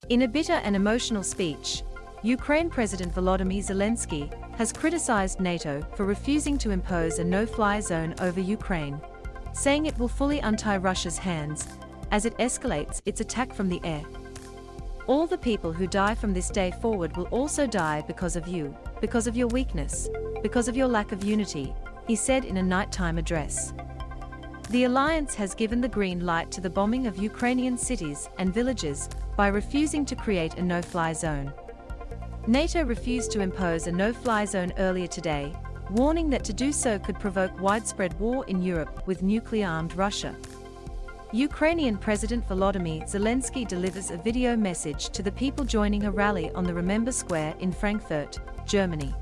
In a bitter and emotional speech, Ukraine President Volodymyr Zelensky has criticized NATO for refusing to impose a no-fly zone over Ukraine, saying it will fully untie Russia's hands as it escalates its attack from the air. All the people who die from this day forward will also die because of you, because of your weakness, because of your lack of unity, he said in a nighttime address. The alliance has given the green light to the bombing of Ukrainian cities and villages by refusing to create a no-fly zone. NATO refused to impose a no-fly zone earlier today, warning that to do so could provoke widespread war in Europe with nuclear-armed Russia. Ukrainian President Volodymyr Zelensky delivers a video message to the people joining a rally on the Remember Square in Frankfurt, Germany.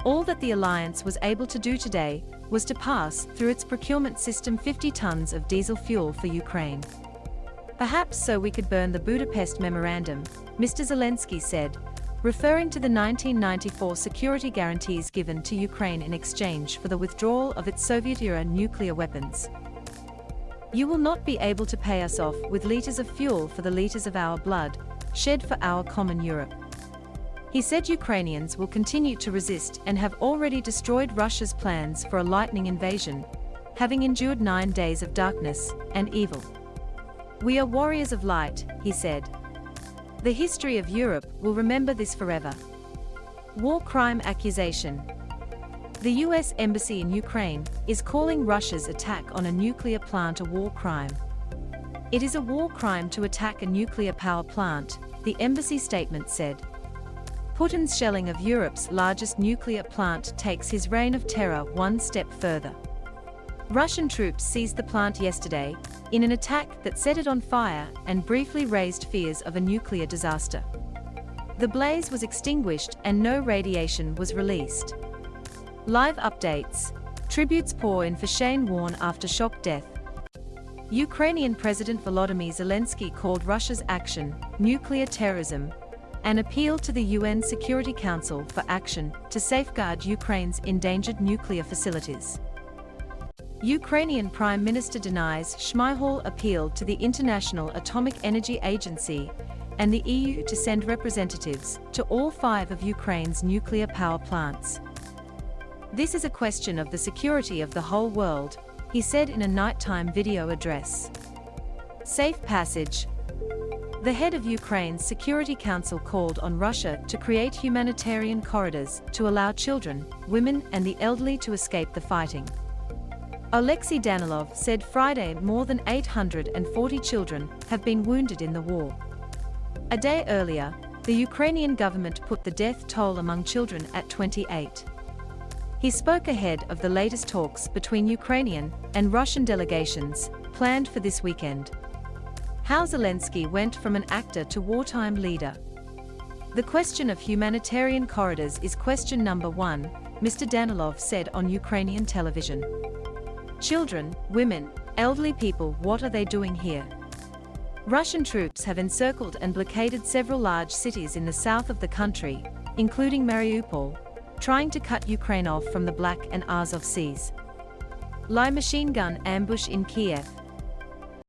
All that the alliance was able to do today was to pass through its procurement system 50 tons of diesel fuel for Ukraine. Perhaps so we could burn the Budapest Memorandum, Mr. Zelensky said, referring to the 1994 security guarantees given to Ukraine in exchange for the withdrawal of its Soviet-era nuclear weapons. You will not be able to pay us off with liters of fuel for the liters of our blood, shed for our common Europe. He said Ukrainians will continue to resist and have already destroyed Russia's plans for a lightning invasion, having endured 9 days of darkness and evil. We are warriors of light, he said. The history of Europe will remember this forever. War crime accusation. The U.S. Embassy in Ukraine is calling Russia's attack on a nuclear plant a war crime. It is a war crime to attack a nuclear power plant, the embassy statement said. Putin's shelling of Europe's largest nuclear plant takes his reign of terror one step further. Russian troops seized the plant yesterday in an attack that set it on fire and briefly raised fears of a nuclear disaster. The blaze was extinguished and no radiation was released. Live updates. Tributes pour in for Shane Warne after shock death. Ukrainian President Volodymyr Zelensky called Russia's action nuclear terrorism, an appeal to the UN Security Council for action to safeguard Ukraine's endangered nuclear facilities. Ukrainian Prime Minister denies Shmyhal appealed to the International Atomic Energy Agency and the EU to send representatives to all 5 of Ukraine's nuclear power plants. This is a question of the security of the whole world, he said in a nighttime video address. Safe passage. The head of Ukraine's Security Council called on Russia to create humanitarian corridors to allow children, women and the elderly to escape the fighting. Alexei Danilov said Friday more than 840 children have been wounded in the war. A day earlier, the Ukrainian government put the death toll among children at 28. He spoke ahead of the latest talks between Ukrainian and Russian delegations, planned for this weekend. How Zelensky went from an actor to wartime leader. The question of humanitarian corridors is question number 1, Mr. Danilov said on Ukrainian television. Children, women, elderly people, what are they doing here? Russian troops have encircled and blockaded several large cities in the south of the country, including Mariupol, trying to cut Ukraine off from the Black and Azov Seas. Live machine gun ambush in Kiev.